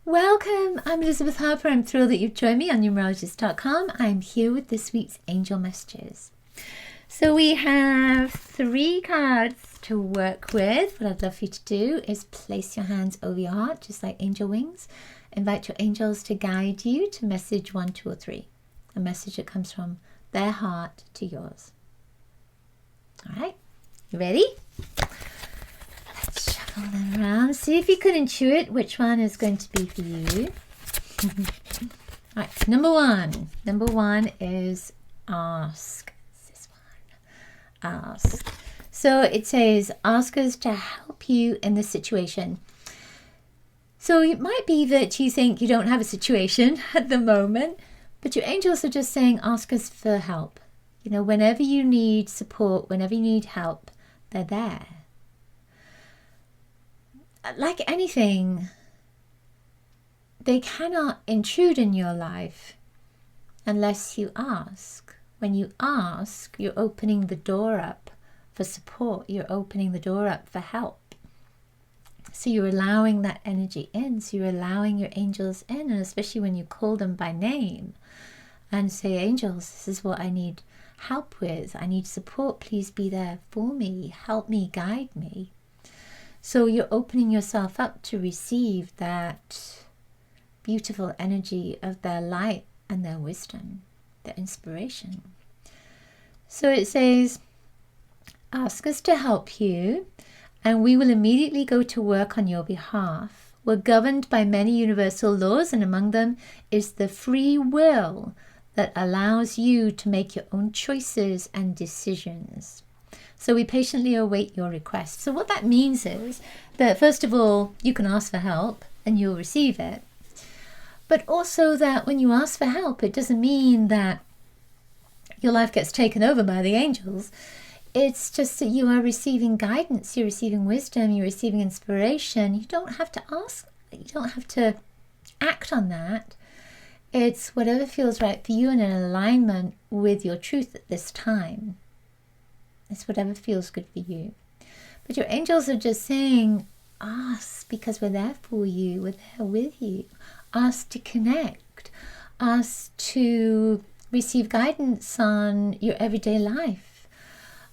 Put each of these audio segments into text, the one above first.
Welcome, I'm Elizabeth Harper. I'm thrilled that you've joined me on numerologist.com. I'm here with this week's angel messages. So we have 3 cards to work with. What I'd love for you to do is place your hands over your heart, just like angel wings. Invite your angels to guide you to message 1, 2, or 3. A message that comes from their heart to yours. All right, you ready? Let's shuffle them around. See if you can intuit which one is going to be for you. All right, number one. Number 1 is ask. It's this one. Ask. So it says, ask us to help you in this situation. So it might be that you think you don't have a situation at the moment, but your angels are just saying, ask us for help. You know, whenever you need support, whenever you need help, they're there. Like anything, they cannot intrude in your life unless you ask. When you ask, you're opening the door up for support. You're opening the door up for help. So you're allowing that energy in. So you're allowing your angels in. And especially when you call them by name and say, angels, this is what I need help with. I need support. Please be there for me. Help me, guide me. So you're opening yourself up to receive that beautiful energy of their light and their wisdom, their inspiration. So it says, ask us to help you, and we will immediately go to work on your behalf. We're governed by many universal laws, and among them is the free will that allows you to make your own choices and decisions. So we patiently await your request. So what that means is that, first of all, you can ask for help and you'll receive it. But also that when you ask for help, it doesn't mean that your life gets taken over by the angels. It's just that you are receiving guidance, you're receiving wisdom, you're receiving inspiration. You don't have to ask, you don't have to act on that. It's whatever feels right for you and in alignment with your truth at this time. It's whatever feels good for you. But your angels are just saying, ask, because we're there for you, we're there with you. Ask to connect, ask to receive guidance on your everyday life.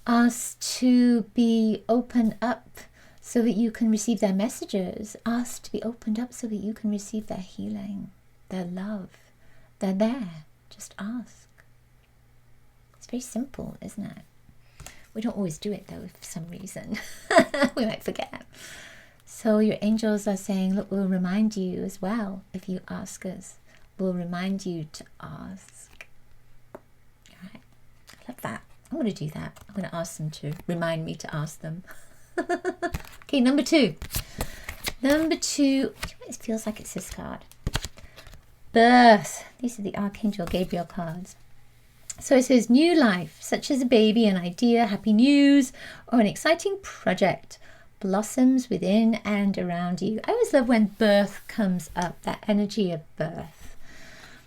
Ask to be open up so that you can receive their messages. Ask to be opened up so that you can receive their healing, their love. They're there. Just ask. It's very simple, isn't it? We don't always do it though, for some reason. We might forget. So your angels are saying, look, we'll remind you as well if you ask us. We'll remind you to ask. All right. I love that. I'm going to do that. I'm going to ask them to remind me to ask them. Okay, number 2. Number 2, it feels like it's this card. Birth. These are the Archangel Gabriel cards. So it says, new life, such as a baby, an idea, happy news, or an exciting project, blossoms within and around you. I always love when birth comes up, that energy of birth.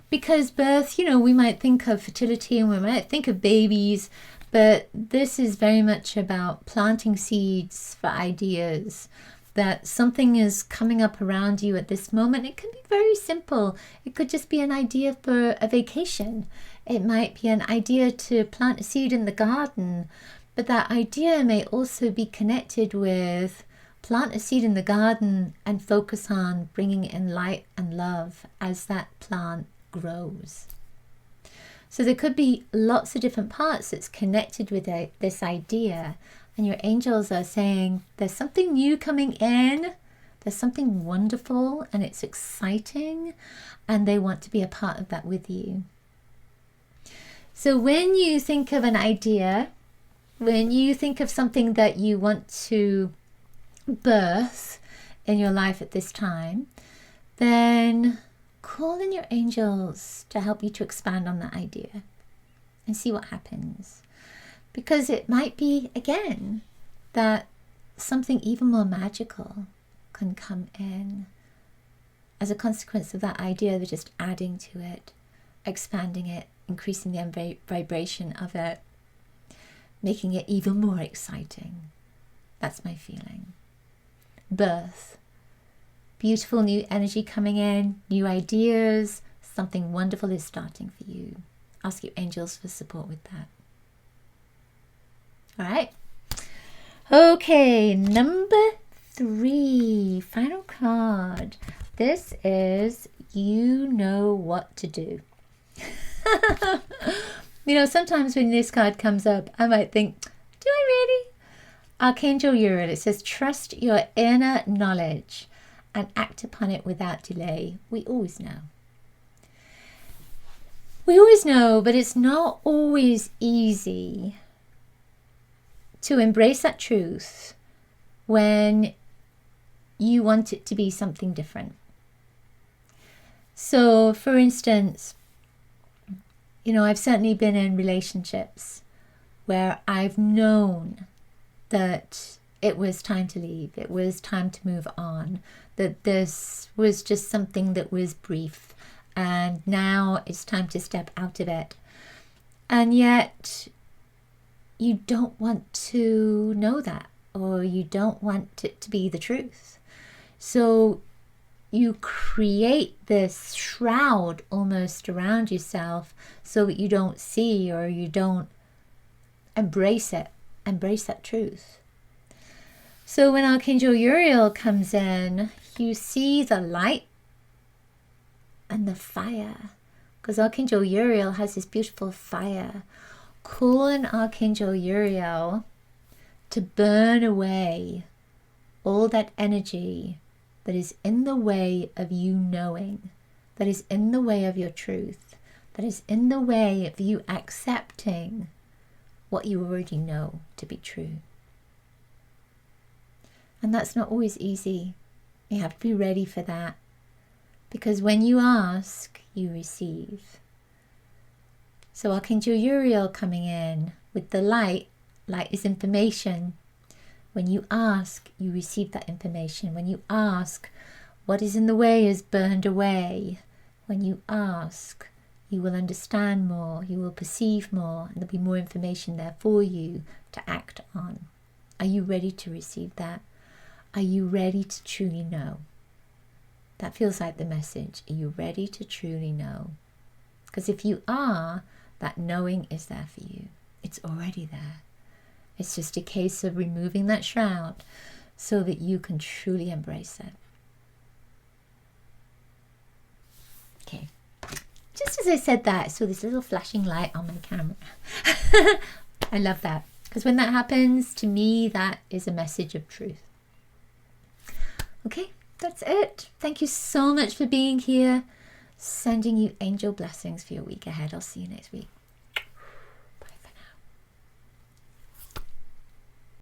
Because birth, you know, we might think of fertility and we might think of babies, but this is very much about planting seeds for ideas, that something is coming up around you at this moment. It can be very simple. It could just be an idea for a vacation. It might be an idea to plant a seed in the garden, but that idea may also be connected with plant a seed in the garden and focus on bringing in light and love as that plant grows. So there could be lots of different parts that's connected with this idea, and your angels are saying there's something new coming in, there's something wonderful and it's exciting, and they want to be a part of that with you. So when you think of an idea, when you think of something that you want to birth in your life at this time, then call in your angels to help you to expand on that idea and see what happens. Because it might be, again, that something even more magical can come in as a consequence of that idea. They're just adding to it, expanding it, increasing the vibration of it, making it even more exciting. That's my feeling. Birth. beautiful new energy coming in, new ideas. Something wonderful is starting for you. Ask your angels for support with that. All right. Okay, number 3, final card. This is you know what to do. You know, sometimes when this card comes up, I might think, do I really? Archangel Uriel, it says, trust your inner knowledge and act upon it without delay. We always know. We always know, but it's not always easy to embrace that truth when you want it to be something different. So, for instance, you know, I've certainly been in relationships where I've known that it was time to leave, it was time to move on, that this was just something that was brief, and now it's time to step out of it. And yet, you don't want to know that, or you don't want it to be the truth. So you create this shroud almost around yourself so that you don't see, or you don't embrace it, embrace that truth. So when Archangel Uriel comes in, you see the light and the fire, because Archangel Uriel has this beautiful fire. Call on Archangel Uriel to burn away all that energy that is in the way of you knowing, that is in the way of your truth, that is in the way of you accepting what you already know to be true. And that's not always easy. You have to be ready for that, because when you ask, you receive. So Archangel Uriel coming in with the light. Light is information. When you ask, you receive that information. When you ask, what is in the way is burned away. When you ask, you will understand more, you will perceive more, and there'll be more information there for you to act on. Are you ready to receive that? Are you ready to truly know? That feels like the message. Are you ready to truly know? Because if you are, that knowing is there for you. It's already there. It's just a case of removing that shroud so that you can truly embrace it. Okay. Just as I said that, I saw this little flashing light on my camera. I love that. Because when that happens, to me, that is a message of truth. Okay, that's it. Thank you so much for being here. Sending you angel blessings for your week ahead. I'll see you next week.